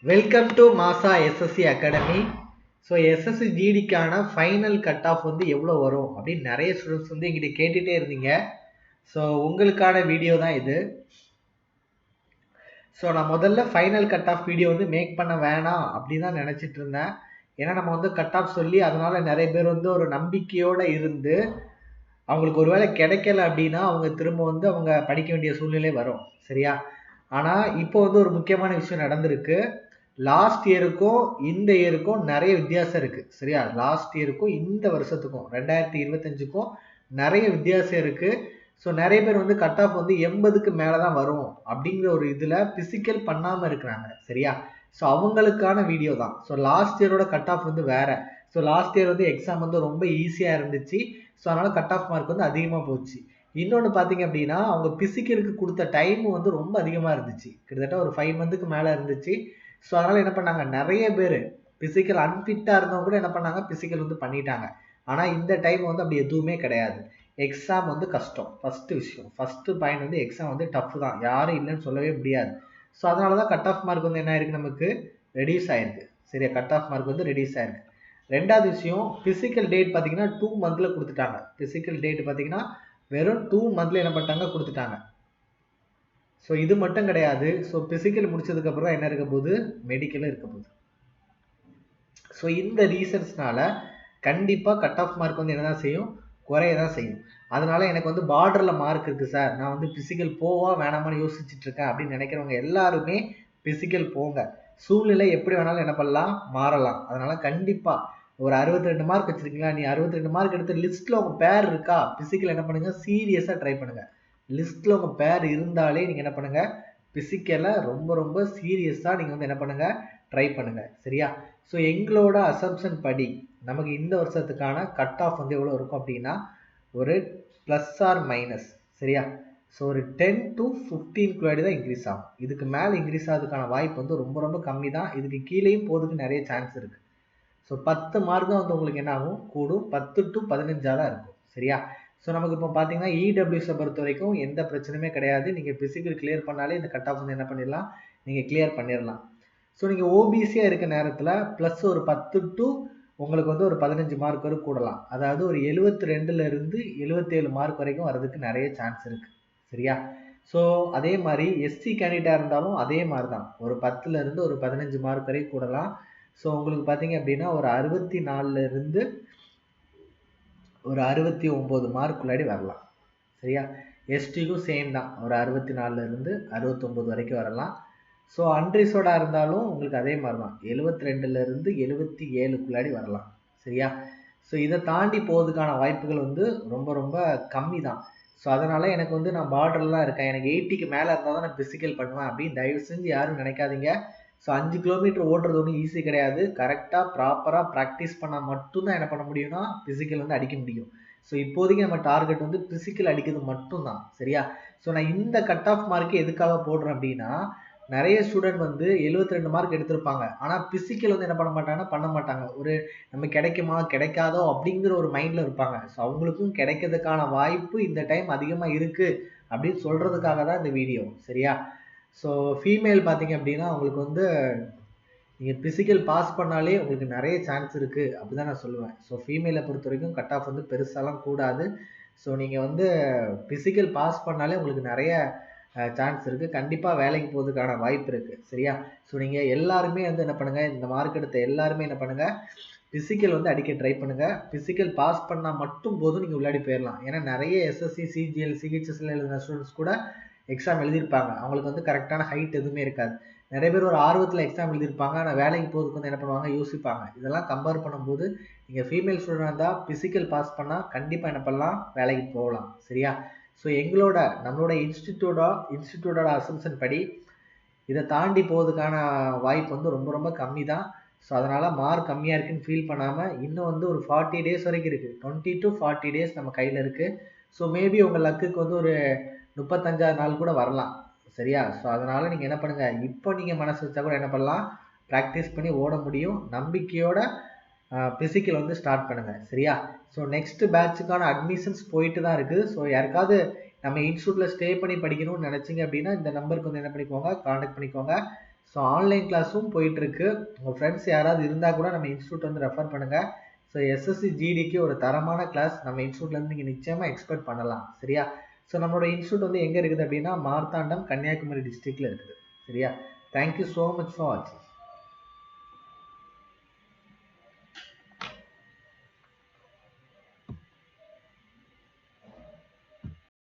Welcome to மாசா SSC academy. So SSC ஜிடிக்கான final cut off வந்து எவ்வளோ வரும் அப்படின்னு நிறைய ஸ்டூடெண்ட்ஸ் வந்து எங்கிட்ட கேட்டுகிட்டே இருந்தீங்க. ஸோ உங்களுக்கான வீடியோ தான் இது. ஸோ நான் முதல்ல ஃபைனல் கட் ஆஃப் வீடியோ வந்து மேக் பண்ண வேணாம் அப்படின்னு தான் நினச்சிட்டு இருந்தேன். ஏன்னா நம்ம வந்து கட் ஆஃப் சொல்லி அதனால நிறைய பேர் வந்து ஒரு நம்பிக்கையோடு இருந்து அவங்களுக்கு ஒரு வேளை கிடைக்கல அப்படின்னா அவங்க திரும்ப வந்து அவங்க படிக்க வேண்டிய சூழ்நிலை வரும். சரியா? ஆனால் இப்போ வந்து ஒரு முக்கியமான விஷயம் நடந்திருக்கு. லாஸ்ட் இயருக்கும் இந்த இயருக்கும் நிறைய வித்தியாசம் இருக்குது. சரியா? லாஸ்ட் இயருக்கும் இந்த வருஷத்துக்கும் 2025க்கும் நிறைய வித்தியாசம் இருக்குது. ஸோ நிறைய பேர் வந்து கட் ஆஃப் வந்து 80க்கு மேலே தான் வரும் அப்படிங்கிற ஒரு இதில் பிசிக்கல் பண்ணாமல் இருக்கிறாங்க. சரியா? ஸோ அவங்களுக்கான வீடியோ தான். ஸோ லாஸ்ட் இயரோட கட் ஆஃப் வந்து வேறு. ஸோ லாஸ்ட் இயர் வந்து எக்ஸாம் வந்து ரொம்ப ஈஸியாக இருந்துச்சு. ஸோ அதனால் கட் ஆஃப் மார்க் வந்து அதிகமாக போச்சு. இன்னொன்று பார்த்தீங்க அப்படின்னா அவங்க பிசிக்கலுக்கு கொடுத்த டைம் வந்து ரொம்ப அதிகமாக இருந்துச்சு. கிட்டத்தட்ட ஒரு 5 மந்த்துக்கு மேலே இருந்துச்சு. ஸோ அதனால் என்ன பண்ணாங்க, நிறைய பேர் பிசிக்கல் அன்ஃபிட்டாக இருந்தவங்க கூட என்ன பண்ணாங்க, பிசிக்கல் வந்து பண்ணிட்டாங்க. ஆனால் இந்த டைம் வந்து அப்படி எதுவுமே கிடையாது. எக்ஸாம் வந்து கஷ்டம். ஃபஸ்ட்டு விஷயம், ஃபஸ்ட்டு பாயிண்ட் வந்து எக்ஸாம் வந்து டஃப் தான், யாரும் இல்லைன்னு சொல்லவே முடியாது. ஸோ அதனால தான் கட் ஆஃப் மார்க் வந்து என்ன ஆயிருக்கு, நமக்கு ரெடியூஸ் ஆயிருக்கு. சரியா? கட் ஆஃப் மார்க் வந்து ரெடியூஸ் ஆயிருக்கு. ரெண்டாவது விஷயம், பிசிக்கல் டேட் பார்த்தீங்கன்னா 2 மந்த்தில் கொடுத்துட்டாங்க. பிசிக்கல் டேட் பார்த்தீங்கன்னா வெறும் 2 மந்த்தில் என்ன பண்ணிட்டாங்க, கொடுத்துட்டாங்க. ஸோ இது மட்டும் கிடையாது. ஸோ பிசிக்கல் முடிச்சதுக்கப்புறம் தான் என்ன இருக்க போகுது, மெடிக்கலும் இருக்க போகுது. ஸோ இந்த ரீசன்ஸ்னால கண்டிப்பாக கட் ஆஃப் மார்க் வந்து என்ன தான் செய்யும், குறைய தான் செய்யும். அதனால எனக்கு வந்து பார்டரில் மார்க் இருக்குது சார், நான் வந்து பிசிக்கல் போவா வேணாமான்னு யோசிச்சுட்டு இருக்கேன் அப்படின்னு நினைக்கிறவங்க எல்லாருமே பிசிக்கல் போங்க. சூழ்நிலை எப்படி வேணாலும் என்ன பண்ணலாம், மாறலாம். அதனால கண்டிப்பாக ஒரு 62 மார்க் வச்சிருக்கீங்களா, நீ 62 மார்க் எடுத்து லிஸ்ட்டில் உங்கள் பேர் இருக்கா, பிசிக்கல் என்ன பண்ணுங்கள், சீரியஸாக ட்ரை பண்ணுங்கள். லிஸ்ட்டில் உங்கள் பேர் இருந்தாலே நீங்கள் என்ன பண்ணுங்கள், பிசிக்கலை ரொம்ப ரொம்ப சீரியஸாக நீங்கள் வந்து என்ன பண்ணுங்கள், ட்ரை பண்ணுங்கள். சரியா? ஸோ எங்களோட அசம்ஷன் படி நமக்கு இந்த வருஷத்துக்கான கட் ஆஃப் வந்து எவ்வளோ இருக்கும் அப்படின்னா ஒரு ப்ளஸ் ஆர் மைனஸ். சரியா? ஸோ ஒரு 10 to 15 தான் இன்க்ரீஸ் ஆகும். இதுக்கு மேலே இன்க்ரீஸ் ஆகிறதுக்கான வாய்ப்பு வந்து ரொம்ப ரொம்ப கம்மி தான். இதுக்கு கீழேயும் போகிறதுக்கு நிறைய சான்ஸ் இருக்குது. ஸோ 10 மார்க் தான் வந்து உங்களுக்கு என்ன ஆகும், கூடும். 10 to 15 தான் இருக்கும். சரியா? ஸோ நமக்கு இப்போ பார்த்தீங்கன்னா இடபிள்யூஸை பொறுத்த வரைக்கும் எந்த பிரச்சனையுமே கிடையாது. நீங்கள் பிசிக்கல் கிளியர் பண்ணாலே இந்த கட் ஆஃப் வந்து என்ன பண்ணிடலாம், நீங்கள் கிளியர் பண்ணிடலாம். ஸோ நீங்கள் ஓபிசியாக இருக்க நேரத்தில் ப்ளஸ் ஒரு 10 to உங்களுக்கு வந்து ஒரு 15 மார்க் வரை கூடலாம். அதாவது ஒரு 72லேருந்து 77 மார்க் வரைக்கும் வர்றதுக்கு நிறைய சான்ஸ் இருக்குது. சரியா? ஸோ அதே மாதிரி எஸ்சி கேண்டிடேட்டாக இருந்தாலும் அதே மாதிரி தான், ஒரு 10லேருந்து ஒரு 15 மார்க் வரை கூடலாம். ஸோ உங்களுக்கு பார்த்தீங்க அப்படின்னா ஒரு 64லேருந்து ஒரு 69 மார்க்குள்ளாடி வரலாம். சரியா? எஸ்டிக்கும் சேம் தான், ஒரு 64லேருந்து 69 வரைக்கும் வரலாம். ஸோ அன்ரிசர்வ்டாக இருந்தாலும் உங்களுக்கு அதே மாதிரி தான், 72லேருந்து 77க்குள்ளாடி வரலாம். சரியா? ஸோ இதை தாண்டி போகிறதுக்கான வாய்ப்புகள் வந்து ரொம்ப ரொம்ப கம்மி தான். ஸோ அதனால் எனக்கு வந்து நான் பார்டர்லாம் இருக்கேன், எனக்கு 80க்கு மேலே இருந்தால் தான் நான் பிசிக்கல் பண்ணுவேன் அப்படின்னு தயவு செஞ்சு யாரும் நினைக்காதீங்க. ஸோ 5 கிலோமீட்டர் ஓடுறது ஒன்றும் ஈஸி கிடையாது. கரெக்டாக ப்ராப்பராக ப்ராக்டிஸ் பண்ணால் மட்டும்தான் என்ன பண்ண முடியும்னா பிசிக்கல் வந்து அடிக்க முடியும். ஸோ இப்போதைக்கு நம்ம டார்கெட் வந்து பிசிக்கல் அடிக்கிறது மட்டும்தான். சரியா? ஸோ நான் இந்த கட் ஆஃப் மார்க்கு எதுக்காக போடுறேன் அப்படின்னா, நிறைய ஸ்டூடெண்ட் வந்து 72 மார்க் எடுத்திருப்பாங்க. ஆனால் பிசிக்கல் வந்து என்ன பண்ண மாட்டாங்கன்னா, பண்ண மாட்டாங்க. ஒரு நம்ம கிடைக்குமா கிடைக்காதோ அப்படிங்கிற ஒரு மைண்டில் இருப்பாங்க. ஸோ அவங்களுக்கும் கிடைக்கிறதுக்கான வாய்ப்பு இந்த டைம் அதிகமாக இருக்குது அப்படின்னு சொல்கிறதுக்காக தான் இந்த வீடியோ. சரியா? ஸோ ஃபீமேல் பார்த்தீங்க அப்படின்னா உங்களுக்கு வந்து நீங்கள் பிசிக்கல் பாஸ் பண்ணாலே உங்களுக்கு நிறைய சான்ஸ் இருக்குது அப்படி தான் நான் சொல்லுவேன். ஸோ ஃபீமேலை பொறுத்த வரைக்கும் கட் ஆஃப் வந்து பெருசாலாம் கூடாது. ஸோ நீங்கள் வந்து பிசிக்கல் பாஸ் பண்ணாலே உங்களுக்கு நிறைய சான்ஸ் இருக்குது. கண்டிப்பாக வேலைக்கு போகிறதுக்கான வாய்ப்பு இருக்குது. சரியா? ஸோ நீங்கள் எல்லாருமே வந்து என்ன பண்ணுங்கள், இந்த மார்க் எடுத்த எல்லாருமே என்ன பண்ணுங்கள், பிசிக்கல் வந்து அடிக்க ட்ரை பண்ணுங்கள். பிசிக்கல் பாஸ் பண்ணால் மட்டும் போதும் நீங்கள் உள்ளாடி போயிடலாம். ஏன்னா நிறைய எஸ்எஸ்சி சிஜிஎல் சிஹெச்எஸ்ல எழுதின ஸ்டூடெண்ட்ஸ் கூட எக்ஸாம் எழுதியிருப்பாங்க. அவங்களுக்கு வந்து கரெக்டான ஹைட் எதுவுமே இருக்காது. நிறைய பேர் ஒரு ஆர்வத்தில் எக்ஸாம் எழுதியிருப்பாங்க, ஆனால் வேலைக்கு போகிறதுக்கு வந்து என்ன பண்ணுவாங்க, யோசிப்பாங்க. இதெல்லாம் கம்பேர் பண்ணும்போது நீங்கள் ஃபீமேல் ஸ்டூடெண்ட் இருந்தால் பிசிக்கல் பாஸ் பண்ணால் கண்டிப்பாக என்ன பண்ணலாம், வேலைக்கு போகலாம். சரியா? ஸோ நம்மளோட இன்ஸ்டிடியூட்டோட அசம்ஷன் படி இதை தாண்டி போகிறதுக்கான வாய்ப்பு வந்து ரொம்ப ரொம்ப கம்மி தான். ஸோ அதனால் மார்க் கம்மியாக இருக்குன்னு ஃபீல் பண்ணாமல் இன்னும் வந்து ஒரு 40 டேஸ் வரைக்கும் இருக்குது. 20 to 40 டேஸ் நம்ம கையில் இருக்குது. ஸோ மேபி உங்கள் லக்குக்கு வந்து ஒரு 35 நாள் கூட வரலாம். சரியா? ஸோ அதனால் நீங்கள் என்ன பண்ணுங்கள், இப்போ நீங்கள் மனசு வச்சா கூட என்ன பண்ணலாம், ப்ராக்டிஸ் பண்ணி ஓட முடியும். நம்பிக்கையோட பிசிக்கல் வந்து ஸ்டார்ட் பண்ணுங்கள். சரியா? ஸோ நெக்ஸ்ட் பேட்சுக்கான அட்மிஷன்ஸ் போயிட்டு தான் இருக்குது. ஸோ யாருக்காவது நம்ம இன்ஸ்டியூட்டில் ஸ்டே பண்ணி படிக்கணும்னு நினச்சிங்க அப்படின்னா இந்த நம்பருக்கு வந்து என்ன பண்ணிக்கோங்க, கான்டாக்ட் பண்ணிக்கோங்க. ஸோ ஆன்லைன் கிளாஸும் போயிட்டுருக்கு. உங்கள் ஃப்ரெண்ட்ஸ் யாராவது இருந்தால் கூட நம்ம இன்ஸ்டியூட் வந்து ரெஃபர் பண்ணுங்கள். ஸோ எஸ்எஸ்சி ஜிடிக்கு ஒரு தரமான கிளாஸ் நம்ம இன்ஸ்டியூட்லேருந்து நீங்கள் நிச்சயமாக எக்ஸ்பெக்ட் பண்ணலாம். சரியா? ஸோ நம்மளோட இன்ஸ்டியூட் வந்து எங்கே இருக்குது அப்படின்னா மார்த்தாண்டம், கன்னியாகுமரி டிஸ்ட்ரிக்டில் இருக்குது. சரியா? தேங்க்யூ ஸோ மச் ஃபார் வாட்சிங்.